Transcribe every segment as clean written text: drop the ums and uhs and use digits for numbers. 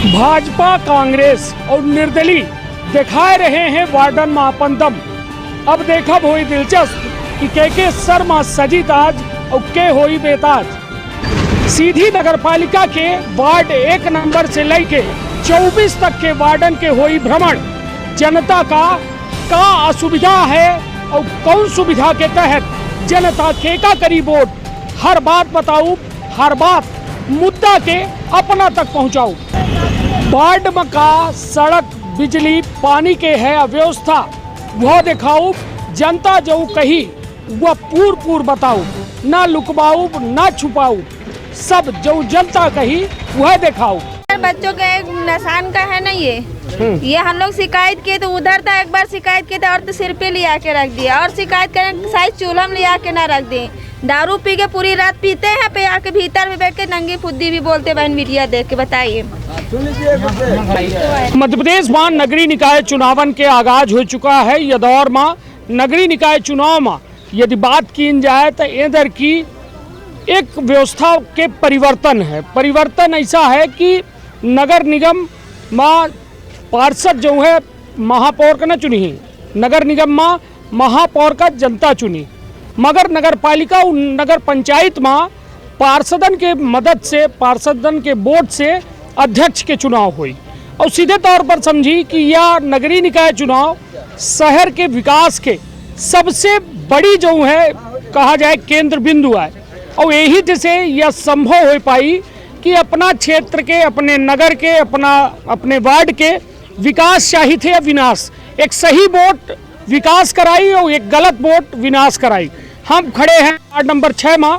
भाजपा कांग्रेस और निर्दलीय दिखाए रहे हैं वार्डन में अपन दम। अब देखा होई दिलचस्प कि के शर्मा सजी ताज और के होई बेताज। सीधी नगरपालिका के वार्ड 1 नंबर से लेके 24 तक के वार्डन के होई भ्रमण। जनता का असुविधा है और कौन सुविधा के तहत जनता का करी वोट। हर बात बताऊं, हर बात मुद्दा के अपना तक पहुंचाऊं। वार्ड में का सड़क, बिजली, पानी के है अव्यवस्था, वह दिखाऊं। जनता जो कही वह पूर बताऊं, ना लुकवाऊं ना छुपाऊं, सब जो जनता कही वह दिखाऊं। बच्चों का एक निशान का है ना ये हम लोग शिकायत किए तो उधर था, एक बार शिकायत किए थे और तो सिर पे लिया के रख दिया, और शिकायत करें शायद चूल्हा में लिया के ना रख दें। दारू पी के पूरी रात पीते हैं, पे आके भीतर में बैठ के नंगी फुद्दी भी बोलते बहन मीडिया देख के। बताइए, मध्य प्रदेश में नगरीय निकाय चुनावन के आगाज हो चुका है। यह दौर में नगरीय निकाय चुनाव में यदि बात की जाए तो इधर की एक व्यवस्था के परिवर्तन है। परिवर्तन ऐसा है कि नगर निगम में पार्षद जो है महापौर का न चुनी, नगर निगम में महापौर का जनता चुनी, मगर नगर पालिका नगर पंचायत में पार्षदन के मदद से, पार्षदन के वोट से अध्यक्ष के चुनाव हुई। और सीधे तौर पर समझी कि यह नगरीय निकाय चुनाव शहर के विकास के सबसे बड़ी जो है कहा जाए केंद्र बिंदु है। और यही जैसे यह संभव हो पाई कि अपना क्षेत्र के, अपने नगर के, अपने वार्ड के विकास चाहिए थे या विनाश। एक सही वोट विकास कराई और एक गलत वोट विनाश कराई। हम खड़े हैं वार्ड नंबर 6 में।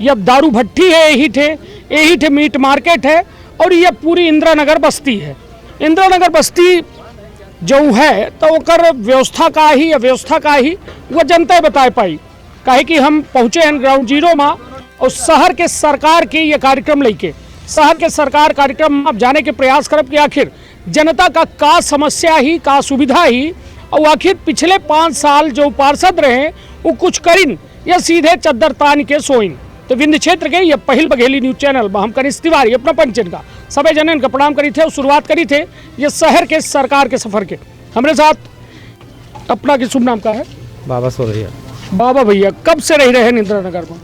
यह दारू भट्टी है, यही थे मीट मार्केट है, और यह पूरी इंदिरा नगर बस्ती है। इंदिरा नगर बस्ती जो है तो ओकर व्यवस्था का ही, अव्यवस्था का ही वह जनता बता पाई। काहे कि हम पहुँचे हैं ग्राउंड जीरो में, और शहर के सरकार के ये कार्यक्रम लेके, शहर के सरकार कार्यक्रम में अब जाने के प्रयास करब कि आखिर जनता का समस्या ही, का सुविधा ही, और आखिर पिछले 5 साल जो पार्षद रहे वो कुछ करिन या सीधे चद्दर तान के सोइन। तो विंध्य क्षेत्र के ये पहल बघेली न्यूज चैनल में हम कनिष्ठ तिवारी अपना पंचन का सभी जनन का प्रणाम करी थे और शुरुआत करी थे ये शहर के सरकार के सफर के। हमारे साथ अपना की शुभ नाम का है बाबा सोरैया। बाबा भैया कब से रह रहे हैं इंदिरा नगर में?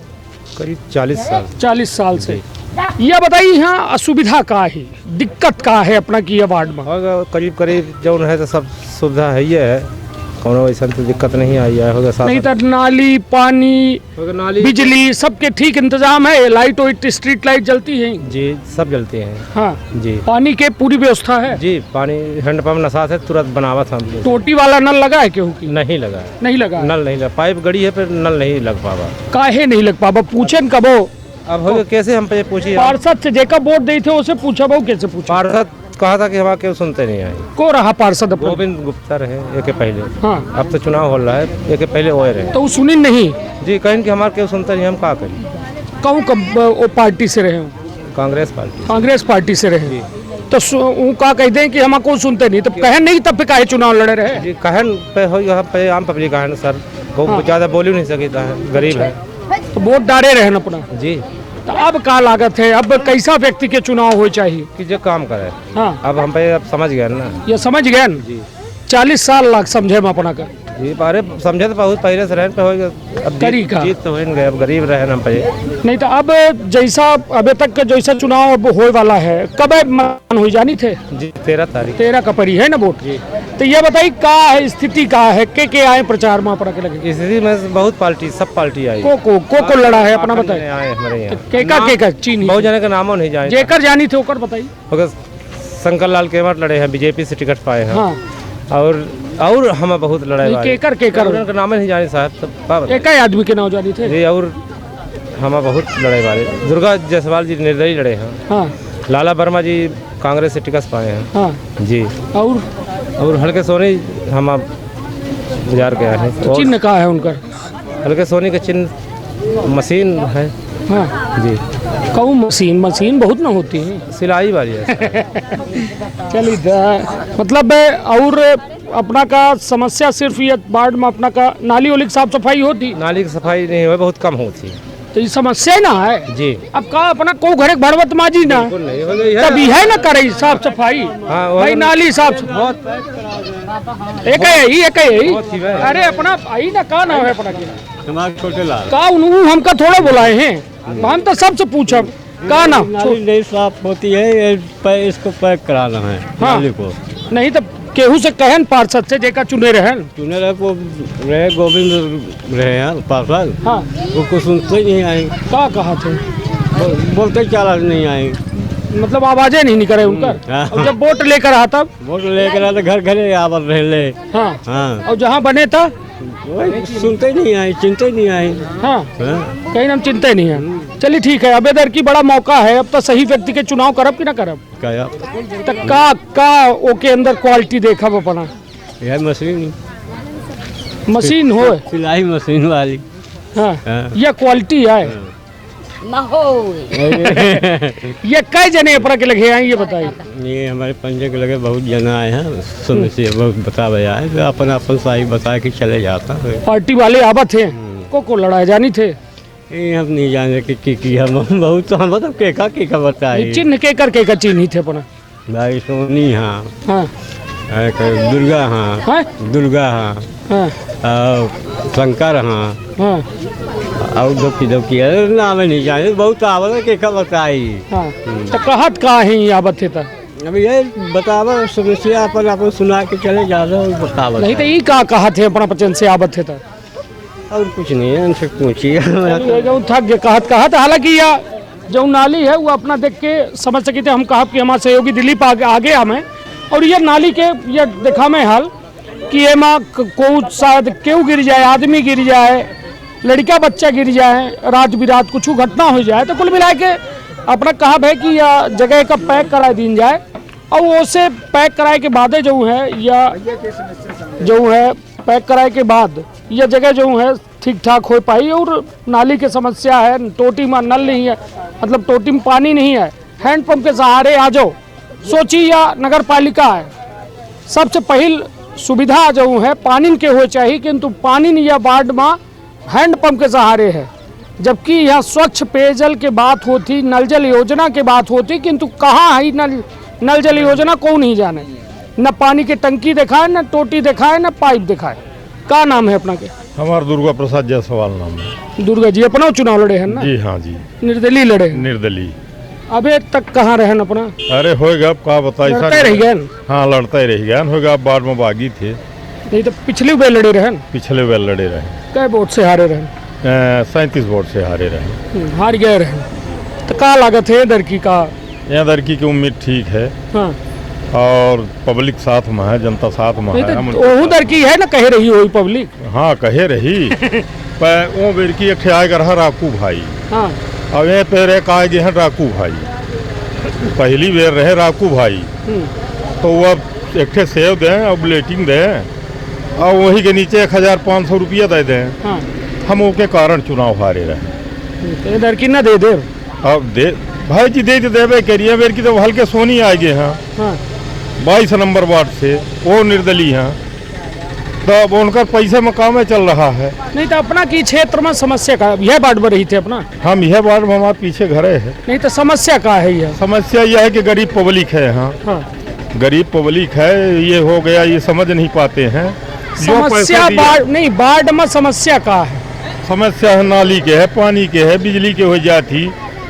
करीब 40 साल से। यह बताइए यहाँ असुविधा का है, दिक्कत का है अपना की वार्ड में? करीब जो है तो सब सुविधा है, ये है कोनो ऐसा तो दिक्कत नहीं आई है। होगा नहीं तो नाली, पानी, बिजली सबके ठीक इंतजाम है? लाइट वाइट, स्ट्रीट लाइट जलती है? जी सब जलती हैं। हाँ जी। पानी के पूरी व्यवस्था है? जी पानी हैंडपंप नशा से तुरंत बनावा था। टोटी वाला नल लगा है क्यों? नहीं लगा है। नहीं लगा, नल नहीं लगा, पाइप गड़ी है पर नल नहीं लग पावा। काहे नहीं लग पावा? पूछन कबो? अब हो कैसे हम पे पूछिए? पार्षद से जेका वोट दी थे उसे पूछा बहु कैसे पूछा? पार्षद कहा था कि हमारे क्यों सुनते नहीं आए। को रहा पार्षद? गोविंद गुप्ता रहे एक पहले। हाँ। अब तो चुनाव हो रहा है, एक पहले वो रहे तो सुनी नहीं जी। कहें कि हमारे क्यों सुनते नहीं, हम क्या करें? कहूँ कब वो पार्टी से रहे? कांग्रेस पार्टी। कांग्रेस पार्टी से रहे तो वो का कह दें कि हम को सुनते नहीं, तब कहे नहीं, तब पे काहे चुनाव लड़े रहे? जी कहन पे हो, यहाँ पे आम पब्लिक है सर, बहुत ज़्यादा बोल नहीं सकता है, गरीब है तो वोट डाले रहे अपना जी। तो अब का लागत है, अब कैसा व्यक्ति के चुनाव हो चाहिए कि जो काम करे? हाँ अब हम पे अब समझ गए ना। ये समझ गए न? जी 40 साल लाख समझे में अपना का जी। बारे समझे तो बहुत पहले से रहन पे होगा, अब जीत तो हो गए, अब गरीब रहे हम पे। नहीं तो अब जैसा अभी तक का जैसा चुनाव अब होने वाला है, कब मतदान हो जानी थे? जी 13 तारीख। 13 का परी है ना वोट जी। तो ये बताइए का है स्थिति, का है के आए प्रचार में अपना के लगे? स्थिति में बहुत पार्टी, सब पार्टी आई। को लड़ा है अपना बताइए? आए हमारे यहाँ के चीनी बहुत जने का नामों नहीं जाए। जेकर जानी थे ओकर बताइए। शंकर लाल केवट लड़े हैं, बीजेपी से टिकट पाए हैं। हाँ। और हम बहुत लड़ाई केकर उनका नाम नहीं जाने साहब, तब एक आदमी के नाम जानी थे जी। और हम बहुत लड़ाई वाले, दुर्गा जायसवाल जी निर्दलीय लड़े हैं। हाँ। लाला वर्मा जी कांग्रेस से टिकट पाए हैं। हाँ। जी। और हल्के सोनी हम बाजार गया है। चिन्ह का है उनका? हल्के सोनी का चिन्ह मशीन है। हाँ जी। कहूँ मशीन बहुत ना होती है, सिलाई वाली है। चलिए मतलब और अपना का समस्या सिर्फ ये वार्ड में अपना का नाली वाली साफ सफाई होती? नाली की सफाई नहीं हुई, बहुत कम होती है। तो ये समस्या ना है जी अब का अपना को घरे भरवत माजी ना बिल्कुल नहीं हो गई है। तभी है ना करे साफ सफाई हाँ, वो- भाई नाली साफ बहुत एक है यही बहुत ही है। अरे अपना आई ना का नाम है अपना के हमारे छोटे लाल का उन्होंने हमका थोड़ा बुलाए हैं हम तो सबसे पूछब का नाम नाली नहीं साफ होती है, इसको पैक कराना है हाँ। नाली को। नहीं तो केहू से कहन पार्षद से जेका चुने रहन चुने रहे वो रहे गोविंद रहे हैं पार्षद, हाँ वो कुछ सुनते ही नहीं आए, का कहा थे बोलते चाला नहीं आए। मतलब आवाजें नहीं निकले उनकर हाँ। और जब वोट लेकर आता वोट लेकर आते घर घरे आवर रहे ले। हाँ हाँ और जहाँ बने था वही सुनते ही नहीं आए, चिंते ही नहीं आए। हाँ हाँ। कहीं हम चिंता ही नहीं है चलिए ठीक है अब इधर की बड़ा मौका है अब तो सही व्यक्ति के चुनाव करब कि ना करब क्या तो का ओके अंदर क्वालिटी देखब अपना यह मशीन मशीन हो सिलाई मशीन वाली। हाँ हाँ। यह क्वालिटी है ये कई जने अपना के लगे हैं ये बताइए ये हमारे पंजे के लगे बहुत जना आए हैं, सुन से बहुत बता भैया है, अपन अपन साही बता के चले जाता है। पार्टी वाले आवत हैं को लड़ाए जानी थे ये हम नहीं जाने कि हम बहुत तो हम मतलब केका बताए चिन्ह के चिन्ह ही थे अपना भाई सोनी हाँ, हाँ एक दुर्गा हाँ, हाँ दुर्गा हाँ, हाँ और शंकर हाँ, हाँ और दबकी अरे नाम नहीं जाने बहुत आवत केका बताई। हाँ तो कहत का है ये आवत थे तो अभी ये बतावा समस्या अपन अपन सुना के चले जा रहे हो बतावा नहीं तो ये का कहा थे अपना पचन से आवत थे तो और कुछ नहीं है उनसे पूछिए। जो थक गए कहत हालांकि या जो नाली है वो अपना देख के समझ सके थे हम कहा कि हमारे सहयोगी दिलीप आगे हमें और ये नाली के ये देखा में हाल कि ये माँ को शायद क्यों गिर जाए आदमी गिर जाए लड़का बच्चा गिर जाए रात बिरात कुछ घटना हो जाए तो कुल मिला के अपना कहा है कि या जगह का पैक करा दी जाए और उसे पैक कराए के बाद जो है या जो है पैक कराए के बाद यह जगह जो है ठीक ठाक हो पाई और नाली की समस्या है टोटी में नल नहीं है मतलब टोटी में पानी नहीं है हैंडपंप के सहारे आ जाओ सोची या नगर पालिका है सबसे पहल सुविधा जो है पानी के हो चाहिए किंतु पानी या वार्ड में हैंडपंप के सहारे है जबकि यहाँ स्वच्छ पेयजल के बात होती नल जल योजना के बात होती किंतु कहाँ है नल जल योजना कौन नहीं जाने न पानी की टंकी दिखाए न टोटी दिखाए न पाइप दिखाए का नाम है अपना के हमारा दुर्गा प्रसाद जायसवाल नाम है। दुर्गा जी अपना चुनाव लड़े हैं ना जी हाँ जी निर्दलीय लड़े हैं। निर्दलीय। अबे तक कहाँ रहे अपना अरे होएगा अब का बताई लड़ते रह गए हाँ लड़ता ही रह गया होएगा अब बाढ़ में बागी थे नहीं तो पिछली बार लड़े रहे पिछले वेल लड़े रहे कई वोट से हारे रहे 37 वोट से हारे रहे। हार गए रहे तो का लागत है इधर की का यहाँ लड़की की उम्मीद ठीक है हाँ और पब्लिक साथ में है जनता साथ में नहीं है तो ओहू दर की है ना कह रही हो पब्लिक हाँ कहे रही पर वो बेरकी एक आएगा रहा राकू भाई हाँ अब ये पे रहे कहा गए हैं राकू भाई पहली बेर रहे राकू भाई तो वो अब एक सेव दें और बुलेटिन दें और वही के नीचे 1500 रुपया दे दें हाँ हम उसके कारण चुनाव हारे रहे। तो इधर की ना दे दे अब दे भाई जी दे देवे करिए बेर की तो हल्के सोनी आ गए हैं हाँ 22 नंबर वार्ड से वो निर्दलीय हैं तो अब उनका पैसे में काम चल रहा है। नहीं तो अपना की क्षेत्र में समस्या का यह बात में रही थे अपना हम यह वार्ड में हमारे पीछे घरे है। नहीं तो समस्या का है यह समस्या यह है कि गरीब पब्लिक है यहाँ हाँ गरीब पब्लिक है ये हो गया ये समझ नहीं पाते हैं जो पैसे समस्या दिए- बाढ़ नहीं बाढ़ में समस्या का है समस्या है नाली के है पानी के है बिजली के हो जाती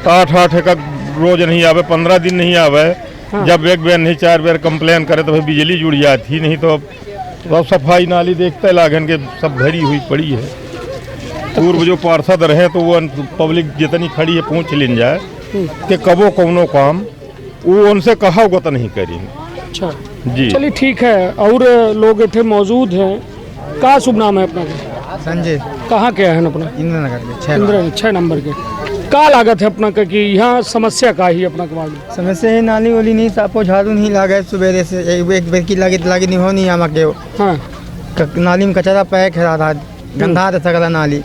तो 8 का रोज नहीं आवे 15 दिन नहीं आवे हाँ। जब एक बेर नहीं 4 बेर कंप्लेन करे तो फिर बिजली जुड़ जाती नहीं तो अब सफाई नाली देखते लागन के सब भरी हुई पड़ी है। पूर्व जो पार्षद रहे तो वो पब्लिक जितनी खड़ी है पहुँच लेन जाए कि कबो कौनो काम वो उनसे कहा हुआ तो नहीं करेंगे। अच्छा जी चलिए ठीक है और लोग इतने मौजूद हैं का शुभ नाम है अपना के संजय कहाँ के हैं अपना इंद्र नगर के 6 इंद्र 6 नंबर के का लागत है अपना का कि यहाँ समस्या का ही अपना के मालूम समस्या है नाली वाली नहीं सापो झाड़ू नहीं लागे सुबह से एक बेर की लागे नहीं हो नहीं आमा के हाँ नाली में कचरा पैक है रहा गंदा था सगला नाली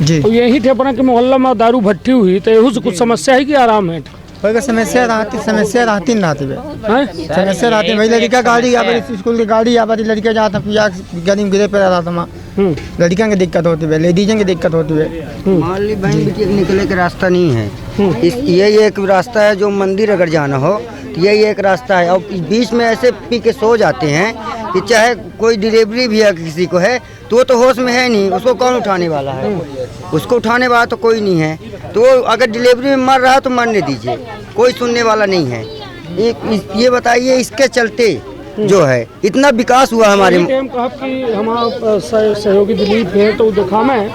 जी तो यही थे अपना के मोहल्ला में दारू भट्टी हुई तो यही से कुछ समस्या है कि आराम है कोई समस्या रहती नहीं रहती बे हैं? समस्या रहती भाई लड़का गाड़ी आवा स्कूल की गाड़ी आवा लड़के जाता पिया गरीब गिरे पे रहा था लड़कियों की दिक्कत होती है, लेडीजों की दिक्कत होती है। मान ली बहन बेटी निकले का रास्ता नहीं है। यही एक रास्ता है, जो मंदिर अगर जाना हो तो यही एक रास्ता है। और बीच में ऐसे पी के सो जाते हैं कि चाहे कोई डिलीवरी भी है किसी को है तो वो तो होश में है नहीं, उसको कौन उठाने वाला है? उसको उठाने वाला तो कोई नहीं है। तो अगर डिलीवरी में मर रहा है तो मरने दीजिए, कोई सुनने वाला नहीं है। ये बताइए, इसके चलते जो है इतना विकास हुआ हमारे कहा कि हमारा सहयोगी दिलीप है तो देखा मैं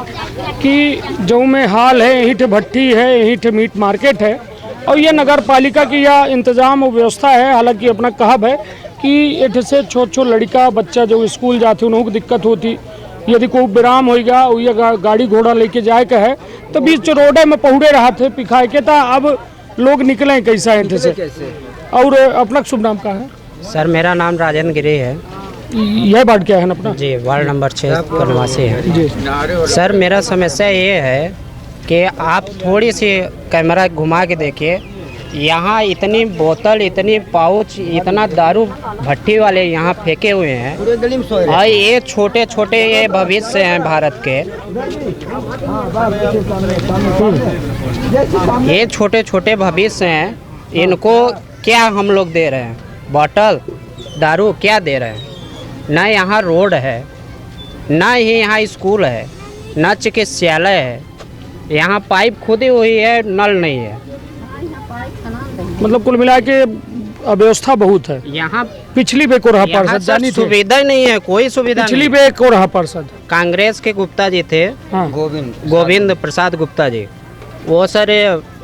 कि जो में हाल है यहीं भट्टी है, यहीं मीट मार्केट है और ये नगर पालिका की यह इंतजाम और व्यवस्था है। हालांकि अपना कहब है कि एठ से छोट लड़का बच्चा जो स्कूल जाते उन्हों को दिक्कत होती, यदि कोई विराम होगा और ये गाड़ी घोड़ा लेके जाए का है तो बीच रोडे में पहुड़े रहा थे पिखाए के था। अब लोग निकले कैसा एठ से। और अपना शुभ नाम का है? सर मेरा नाम राजेंद्र गिरी है। यह वार्ड क्या है अपना? जी वार्ड नंबर 6 का निवासी है जी। सर मेरा समस्या ये है कि आप थोड़ी सी कैमरा घुमा के देखिए, यहाँ इतनी बोतल, इतनी पाउच, इतना दारू भट्टी वाले यहाँ फेंके हुए हैं और ये छोटे छोटे ये भविष्य हैं भारत के। ये छोटे छोटे भविष्य हैं, इनको क्या हम लोग दे रहे हैं? बॉटल दारू क्या दे रहे हैं? ना यहाँ रोड है, ना ही यहाँ स्कूल है, ना चिकित्सालय है। यहाँ पाइप खुदी हुई है, नल नहीं है। मतलब कुल मिला के अव्यवस्था बहुत है यहाँ। पिछली बे को रहा पार्षद जानी सुविधा नहीं है, कोई सुविधा पिछली बे को रहा पार्षद कांग्रेस के गुप्ता जी थे। हाँ। गोविंद प्रसाद गुप्ता जी, वो सर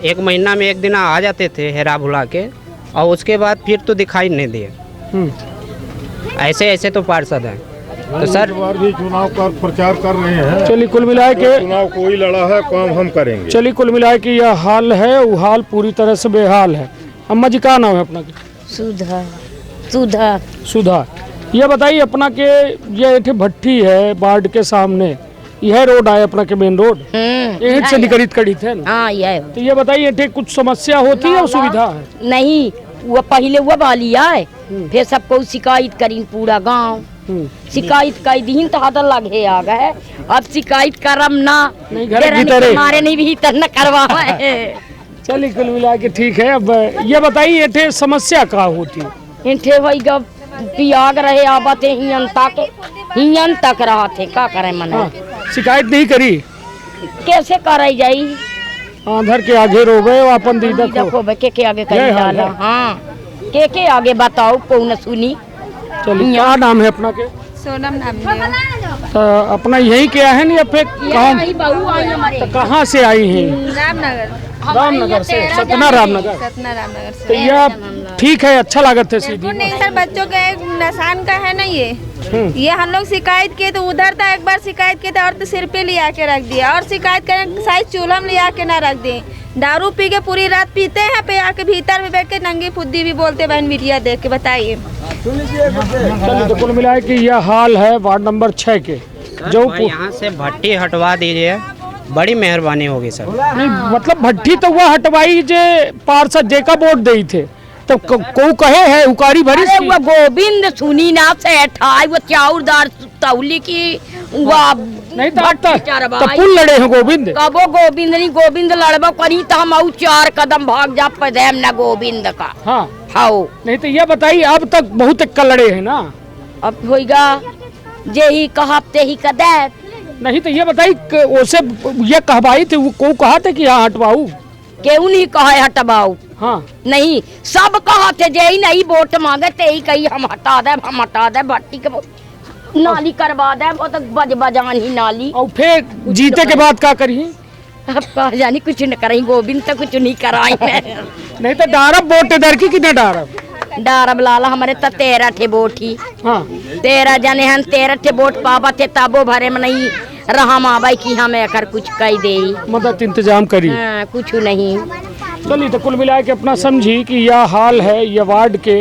1 महीना में 1 दिन आ जाते थे हेरा भुला के और उसके बाद फिर तो दिखाई नहीं दिए। ऐसे ऐसे तो पार्षद हैं। तो सर भी चुनाव का प्रचार कर रहे हैं। चलिए कुल मिलाए के चुनाव कोई लड़ा है, काम हम करेंगे। चलिए कुल मिलाए कि यह हाल है, वो हाल पूरी तरह से बेहाल है। अम्मा जी का नाम है अपना? सुधा। सुधा सुधा। ये बताइए अपना के ये एक भट्टी है वार्ड के सामने, यह रोड आए अपना के मेन रोड यहीं से निकलित कड़ी थे ना? हाँ यह। तो ये बताइए कुछ समस्या होती है और सुविधा है? नहीं, वो पहले वो वाली आए फिर सबको शिकायत करी, पूरा गांव शिकायत कर दी तो हद लगे आ गए। अब शिकायत करम ना हमारे नहीं भीतर न करवाए। चलिए कुल मिला के ठीक है। अब ये बताइए एठे समस्या का होती है? इनठे भाई जब पियाग रहे आबते हियन तक रहा थे का करे मन। हाँ, शिकायत नहीं करी कैसे करे जाई? आंधर के आगे रोबे अपन दीदा देखो के आगे कर डाला। हाँ के आगे बताओ कौन सुनी। चलिए क्या नाम है अपना के? सोनम नाम है। तो अपना यही क्या है या फिर कहाँ से आई हैं? रामनगर से। सतना रामनगर से। तो यह ठीक है, अच्छा लागत है सीधी। नहीं सर, बच्चों का एक निशान का है ना ये हम लोग शिकायत किए तो उधर था, एक बार शिकायत किए थे और तो सिर पे लिया के रख दिया और शिकायत करें साइज चूल्हा में लिया के ना रख दें। दारू पी के पूरी रात पीते हैं पे आके भीतर में बैठ के नंगी फुद्दी भी बोलते बहन मीडिया देख के। बताइए तो कुल मिलाए कि यह हाल है वार्ड नंबर 6 के। जो यहाँ से भट्टी हटवा दीजिए, बड़ी मेहरबानी होगी सर। नहीं मतलब भट्टी तो वह हटवाई जे पार्षद जे का वोट दे थे तो को कहे है उकारी भरी। वो गोविंद सुनी ना से ठाई वो चाउरदार तौली की नहीं तो पुल लड़े हैं गोविंद। कबो गोविंद नहीं, गोविंद लड़बो करी तो हम 4 कदम भाग जा पदेम ना गोविंद का। हाँ हाँ। नहीं तो ये बताइए अब तक बहुत एक लड़े हैं ना? अब होगा जे ही कहते ही कदे। नहीं तो ये बताइए उसे ये कहवाई थी वो को कहा थे कि यहाँ हटवाऊ? क्यों नहीं कहा हटवाऊ? हाँ नहीं, सब कहा थे जे ही नहीं वोट मांगे ते ही कही हम हटा दे भट्टी के नाली करवा दे। वो तो बजान ही नाली। और फिर जीते के बाद क्या करी? अब कहा जानी कुछ न करी, गोविंद तो कुछ नहीं कराई। नहीं तो डारब वोट दर की कितना डारब? डारब लाला हमारे तो 13 ठे वोट ही। हाँ 13 जने हैं, 13 ठे वोट पावा थे तबो भरे में नहीं रहा माबाई की हमें अकर कुछ कही दे मदद इंतजाम करी। हाँ, कुछ नहीं। चलिए तो कुल मिला के अपना समझी कि यह हाल है यह वार्ड के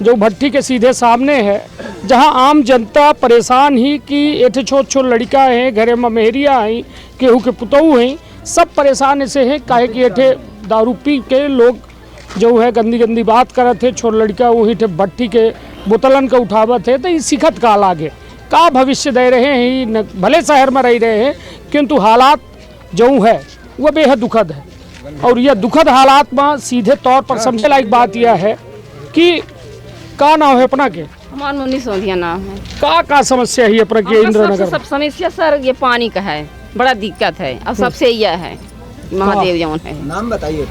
जो भट्टी के सीधे सामने है, जहां आम जनता परेशान ही कि एठे छोट लड़का है, घरे में मेहरिया है, केहू के पुतऊ हैं, सब परेशान ऐसे हैं काहे कि एठे दारू पी के लोग जो है गंदी बात करत थे। छोट लड़का वही थे भट्टी के बोतलन के उठावत है। तो सिखत का लागे का भविष्य दे रहे हैं, भले शहर में रह रहे हैं किंतु हालात जो है वह बेहद दुखद है। और यह दुखद हालात में सीधे तौर पर समझे लायक बात यह है कि का नाम है अपना के? हमारा मुन्नी सोधिया नाम है। का समस्या है अपना के इंद्रनगर? सब समस्या सर ये पानी का है, बड़ा दिक्कत है। और सबसे यह है महादेव जौन है, नाम बताइए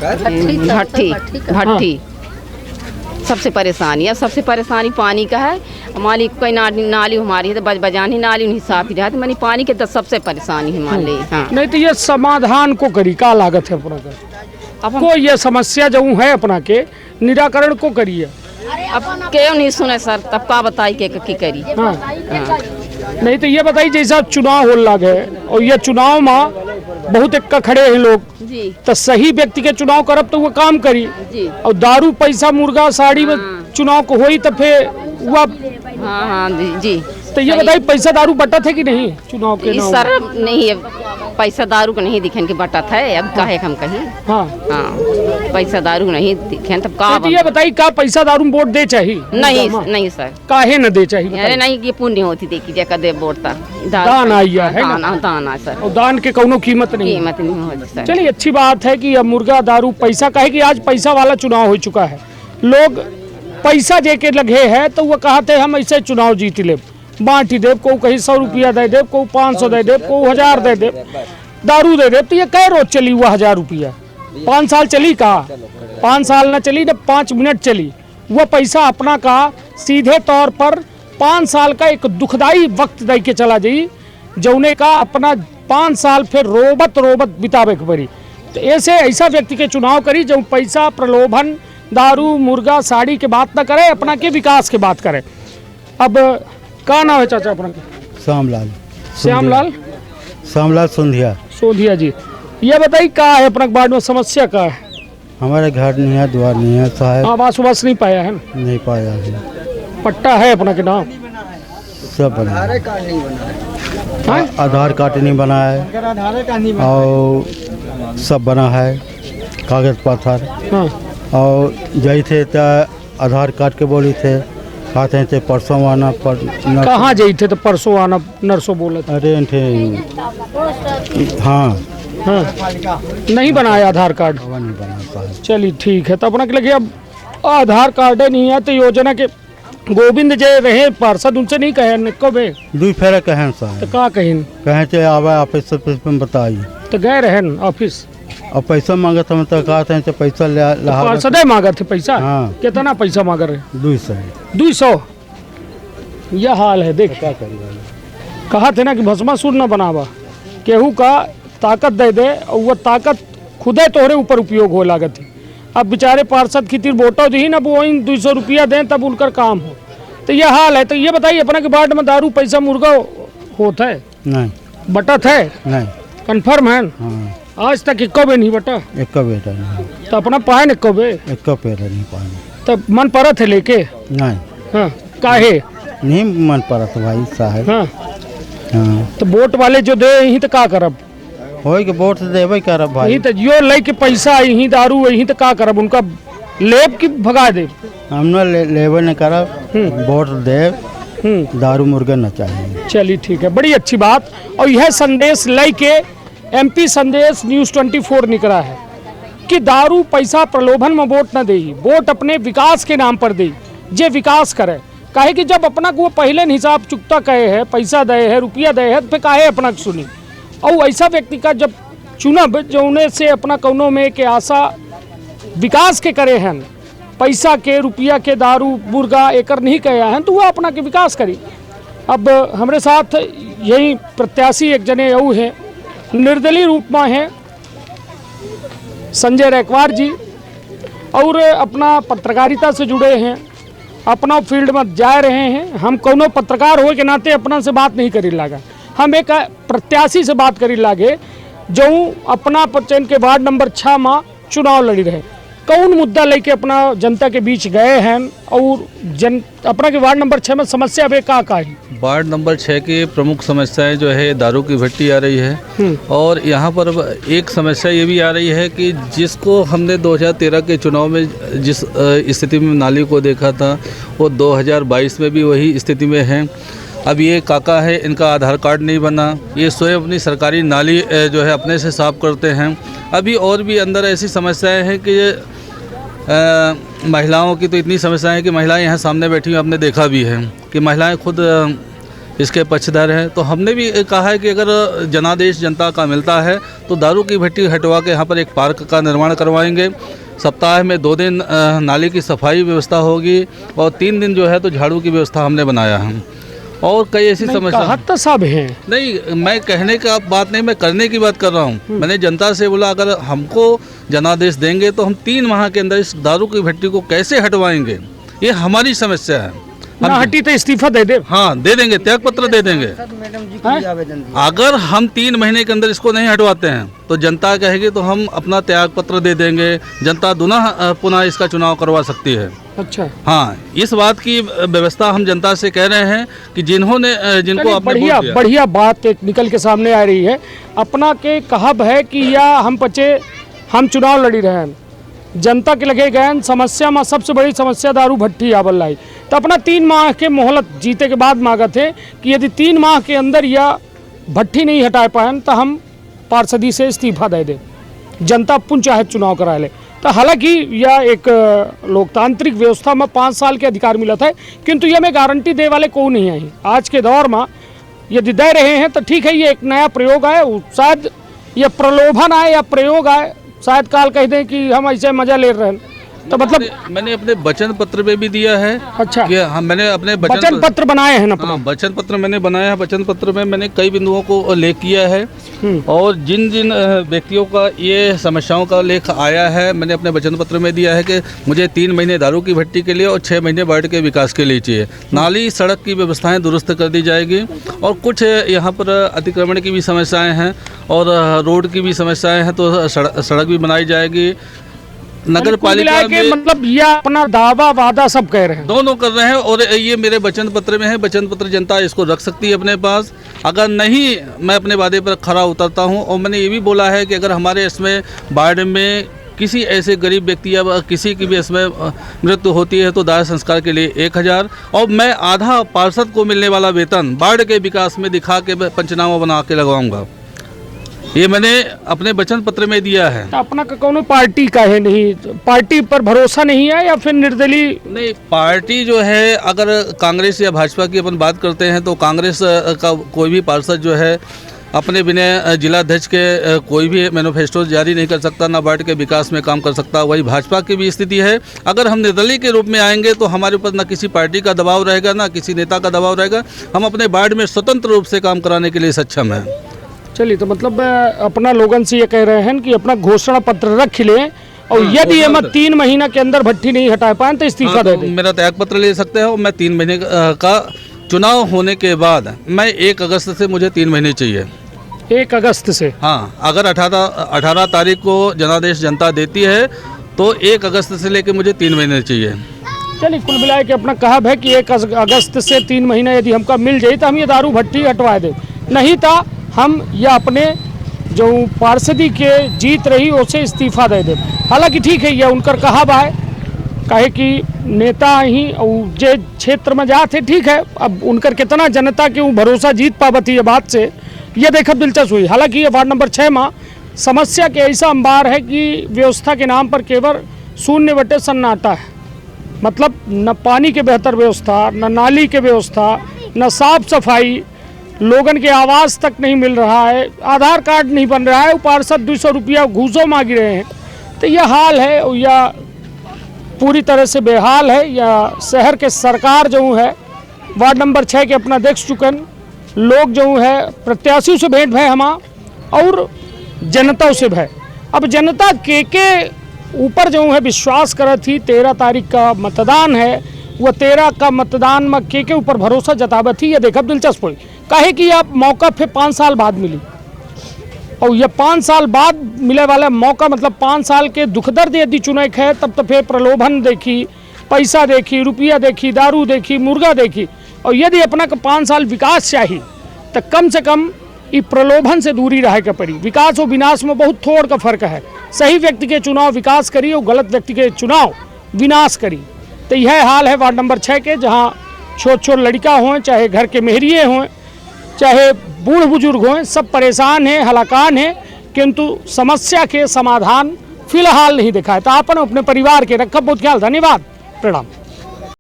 भट्टी सबसे परेशानी है, सबसे परेशानी पानी का है। हमारी कोई नाली हमारी है तो बजानी नाली नहीं साफ ही रहती, मैंने पानी के तो सबसे परेशानी है मान ली। हाँ। नहीं तो ये समाधान को करी का लागत है अपना का को ये समस्या जो है अपना के निराकरण को करिए। अब क्यों नहीं सुने सर, तब का बताई के करी। हाँ। नहीं तो ये बताइए जैसा चुनाव हो लगे और ये चुनाव में बहुत एक खड़े हैं लोग जी, तो सही व्यक्ति के चुनाव करब तो वो काम करी जी। और दारू पैसा मुर्गा साड़ी में चुनाव को होई तो फिर वह हाँ जी। तो ये बताइए पैसा दारू बटत है कि नहीं चुनाव के नाम? सर नहीं है, पैसा दारू को नहीं दिखन के बटत है। अब काहे हम कहीं हाँ पैसा दारू नहीं दिखे तब का? तो ये बताइए का पैसा दारू में वोट दे चाहिए? नहीं सर, काहे न दे चाहिए? अरे नहीं, ये पुण्य होती देखी जगह दे वोट दान आइया है दान सर, और दान के कोनो कीमत नहीं होती सर। चलिए अच्छी बात है कि अब मुर्गा दारू पैसा काहे कि आज पैसा वाला चुनाव हो चुका है, लोग पैसा दे के लगे है तो वो कहते हम ऐसे चुनाव जीत ले, बांटी देव को कहीं 100 रुपया दे देव, को 500 दे देव, को 1000 दे देव, दारू दे देव। तो ये कै रोज चली हुआ 1000 रुपया? 5 साल चली का? 5 साल न चली न 5 मिनट चली। वह पैसा अपना का सीधे तौर पर 5 साल का एक दुखदाई वक्त दे के चला जाई, जौने का अपना 5 साल फिर रोबत बितावे के पड़ी। तो ऐसा व्यक्ति के चुनाव करी जो पैसा प्रलोभन दारू मुर्गा साड़ी के बात न करे, अपना के विकास के बात करे। अब का नाम है चाचा अपना के? श्यामलाल सोधिया जी। ये बताइए का है अपना बाढ़ में समस्या का है? हमारे घर नहीं है, द्वार नहीं है, साहब आवास उवास नहीं पाया है? नहीं पाया है। पट्टा है अपना के नाम? सब बना है, आधार कार्ड नहीं बना है और सब बना है, कागज पत्थर। हाँ। और जाई थे तो आधार कार्ड के बोली थे, कहते थे परसों आना पर कहाँ जाई थे तो परसों आना नरसों बोले थे? अरे हाँ नहीं बनाया आधार कार्ड? नहीं बना। चलिए ठीक है, तो अपना के लगे अब आधार कार्ड नहीं है तो योजना के गोविंद जे रहे पार्षद उनसे नहीं कहे निको बे दू फेरा कहें साहब तो का कहे चे आवे ऑफिस में बताइए तो गए रहे ऑफिस और पैसा मांगत हम तो कहते हैं पैसा ले पार्षद मांगा थे पैसा? हाँ। कितना पैसा मांग रहे? 200। यह हाल है। देख क्या करेगा, कहा थे ना कि भस्मासुर न बनावा, केहू का ताकत दे दे और वह ताकत खुदे तोहरे ऊपर उपयोग हो लागत है। अब बेचारे पार्षद की तीर वोटो दी ना, वही 200 रुपया दें तब उनका काम हो। तो यह हाल है। तो ये बताइए अपना के वार्ड में दारू पैसा मुर्गा होता है? नहीं। बटत है? नहीं। कन्फर्म है? हाँ। आज तक इक्को बे नहीं बटा? इक्को बेटा नहीं। तो अपना पाए इक्को बे? इक्को पेड़ नहीं पाए। तब मन परत है लेके? नहीं। हाँ काहे नहीं मन परत भाई साहब। हाँ। हाँ। तो वोट वाले जो दे यही तो का करब? हो के वोट देवे करब भाई। यही तो जो ले के पैसा यही दारू यही तो का करब, उनका लेब की भगा दे? हमने लेवे न करब, वोट दे, दारू मुर्गा न चाहिए। चलिए ठीक है, बड़ी अच्छी बात। और यह संदेश ले के MP संदेश न्यूज़ 24 निकला है कि दारू पैसा प्रलोभन में वोट न दे, वोट अपने विकास के नाम पर दे, जे विकास करे। काहे कि जब अपना को वो पहले हिसाब चुकता कहे है, पैसा दे है, रुपया दे है, तो फिर काहे अपना सुनी। और ऐसा व्यक्ति का जब चुनब जौने से अपना कौनों में के आशा विकास के करे हैं, पैसा के रुपया के दारू मुर्गा एकर नहीं कहे हैं, तो वह अपना के विकास करी। अब हमारे साथ यही प्रत्याशी एक जने यू है, निर्दलीय रूप में है संजय रैकवार जी, और अपना पत्रकारिता से जुड़े हैं, अपना फील्ड में जा रहे हैं। हम कोनो पत्रकार हो के नाते अपना से बात नहीं करी लागा, हम एक प्रत्याशी से बात करी लागे जो अपना पचन के वार्ड नंबर 6 में चुनाव लड़ी रहे। कौन मुद्दा लेके अपना जनता के बीच गए हैं और अपना के वार्ड नंबर 6 में समस्या वे का है? वार्ड नंबर 6 की प्रमुख समस्याएं जो है दारू की भट्टी आ रही है, और यहाँ पर एक समस्या ये भी आ रही है कि जिसको हमने 2013 के चुनाव में जिस स्थिति में नाली को देखा था वो 2022 में भी वही स्थिति में है। अब ये काका है, इनका आधार कार्ड नहीं बना, ये स्वयं अपनी सरकारी नाली जो है अपने से साफ़ करते हैं। अभी और भी अंदर ऐसी समस्याएं हैं कि महिलाओं की तो इतनी समस्याएं हैं कि महिलाएं यहाँ सामने बैठी हुई आपने देखा भी है कि महिलाएं खुद इसके पक्षधर हैं। तो हमने भी कहा है कि अगर जनादेश जनता का मिलता है तो दारू की भट्टी हटवा के यहाँ पर एक पार्क का निर्माण करवाएंगे। सप्ताह में 2 दिन नाली की सफाई व्यवस्था होगी और 3 दिन जो है तो झाड़ू की व्यवस्था हमने बनाया है। और कई ऐसी समस्या तो सब हैं। नहीं, मैं कहने का बात नहीं, मैं करने की बात कर रहा हूँ। मैंने जनता से बोला अगर हमको जनादेश देंगे तो हम 3 माह के अंदर इस दारू की भट्टी को कैसे हटवाएंगे, ये हमारी समस्या है। ना हटी तो इस्तीफा दे दे। हाँ, दे देंगे, त्याग पत्र दे देंगे। अगर हम 3 महीने के अंदर इसको नहीं हटवाते हैं तो जनता कहेगी तो हम अपना त्याग पत्र दे देंगे। जनता पुनः इसका चुनाव करवा सकती है। अच्छा, हाँ, इस बात की व्यवस्था हम जनता से कह रहे हैं कि जिनको आपने बढ़िया बात एक निकल के सामने आ रही है। अपना के कहब है कि या हम चुनाव लड़ी रहे हैं, जनता के लगे गए समस्या में सबसे बड़ी समस्या दारू भट्टी आवल लाई। तो अपना 3 माह के मोहलत जीते के बाद मांगा थे कि यदि 3 माह के अंदर यह भट्टी नहीं हटा पाए तो हम पार्षदी से इस्तीफा दे दें, जनता पुनः चाहे चुनाव करा ले। तो हालांकि यह एक लोकतांत्रिक व्यवस्था में 5 साल के अधिकार मिला था, किंतु यह में गारंटी दे वाले को नहीं आई। आज के दौर में यदि दे रहे हैं तो ठीक है, ये एक नया प्रयोग है, शायद यह प्रलोभन आए या प्रयोग आए, शायद काल कह दें कि हम ऐसे मजा ले रहे हैं। तो मतलब मैंने अपने वचन पत्र में भी दिया है। अच्छा, कि मैंने अपने वचन पत्र बनाए हैं ना? हाँ, वचन पत्र मैंने बनाया है। वचन पत्र में मैंने कई बिंदुओं को उल्लेख किया है और जिन जिन व्यक्तियों का ये समस्याओं का लेख आया है मैंने अपने वचन पत्र में दिया है कि मुझे 3 महीने दारू की भट्टी के लिए और 6 महीने वार्ड के विकास के लिए चाहिए। नाली सड़क की व्यवस्थाएं दुरुस्त कर दी जाएगी और कुछ यहाँ पर अतिक्रमण की भी समस्याएं हैं और रोड की भी समस्याएं हैं, तो सड़क भी बनाई जाएगी। नगर पालिका के मतलब यह अपना दावा वादा सब कह रहे हैं, दोनों कर रहे हैं और ये मेरे वचन पत्र में है। वचन पत्र जनता इसको रख सकती है अपने पास। अगर नहीं, मैं अपने वादे पर खरा उतरता हूं। और मैंने ये भी बोला है कि अगर हमारे इसमें वार्ड में किसी ऐसे गरीब व्यक्ति या किसी की भी इसमें मृत्यु होती है तो दाह संस्कार के लिए 1000 और मैं आधा पार्षद को मिलने वाला वेतन वार्ड के विकास में दिखा के पंचनामा बना के लगवाऊंगा। ये मैंने अपने वचन पत्र में दिया है। तो अपना का कौन पार्टी का है, नहीं पार्टी पर भरोसा नहीं है या फिर निर्दलीय? नहीं, पार्टी जो है अगर कांग्रेस या भाजपा की अपन बात करते हैं तो कांग्रेस का कोई भी पार्षद जो है अपने बिना जिलाध्यक्ष के कोई भी मैनिफेस्टो जारी नहीं कर सकता, ना वार्ड के विकास में काम कर सकता। वही भाजपा की भी स्थिति है। अगर हम निर्दलीय के रूप में आएंगे तो हमारे ऊपर ना किसी पार्टी का दबाव रहेगा, ना किसी नेता का दबाव रहेगा। हम अपने वार्ड में स्वतंत्र रूप से काम कराने के लिए सक्षम हैं। चलिए, तो मतलब अपना लोगन से ये कह रहे हैं कि अपना घोषणा पत्र रख लें और यदि हम 3 महीना के अंदर भट्टी नहीं हटा पाए तो इस्तीफा दे दें। मेरा त्याग पत्र ले सकते हैं और मैं 3 महीने का चुनाव होने के बाद मैं 1 अगस्त से मुझे 3 महीने चाहिए। 1 अगस्त से? हाँ, अगर 18 तारीख को जनादेश जनता देती है तो 1 अगस्त से लेकर मुझे 3 महीने चाहिए। चलिए, कुल मिला के अपना कहब है कि 1 अगस्त से 3 महीना यदि हमका मिल जाए तो हम ये दारू भट्टी हटवा दें, नहीं तो हम या अपने जो पार्षदी के जीत रही उसे इस्तीफा दे दें। हालांकि ठीक है, यह उनकर कहब है, कहे कि नेता ही जे क्षेत्र में जाते ठीक है। अब उनकर कितना जनता के भरोसा जीत पावती है बात से यह देखब दिलचस्प हुई। हालांकि ये वार्ड नंबर 6 में समस्या के ऐसा अंबार है कि व्यवस्था के नाम पर केवल 0 सन्नाटा है। मतलब न पानी के बेहतर व्यवस्था, न नाली के व्यवस्था, न साफ सफाई, लोगन के आवास तक नहीं मिल रहा है, आधार कार्ड नहीं बन रहा है, पार्षद 200 रुपया घूसों मांग रहे हैं। तो यह हाल है या पूरी तरह से बेहाल है या शहर के सरकार जो है वार्ड नंबर 6 के अपना देख चुकन लोग जो है प्रत्याशियों से भेंट भय हमा और जनता से भय। अब जनता के ऊपर जो है विश्वास कर थी। 13 तारीख का मतदान है, वह 13 का मतदान में के ऊपर भरोसा जतावत थी। यह देखब दिलचस्प हुई काहे कि आप मौका फिर 5 साल बाद मिली और यह 5 साल बाद मिले वाला मौका मतलब 5 साल के दुख दर्द यदि चुने है तब तो फिर प्रलोभन देखी, पैसा देखी, रुपया देखी, दारू देखी, मुर्गा देखी। और यदि अपना का 5 साल विकास चाहिए तो कम से कम ये प्रलोभन से दूरी रहे के पड़ी। विकास और विनाश में बहुत थोड़ का फर्क है। सही व्यक्ति के चुनाव विकास करी और गलत व्यक्ति के चुनाव विनाश करी। तो यह हाल है वार्ड नंबर 6 के, जहाँ छोट छोट लड़का हों, चाहे घर के मेहरिए हों, चाहे बूढ़ बुजुर्ग हों, सब परेशान हैं, हलाकान हैं, किंतु समस्या के समाधान फिलहाल नहीं दिखाए। तो आपन अपने परिवार के रखब बहुत ख्याल। धन्यवाद, प्रणाम।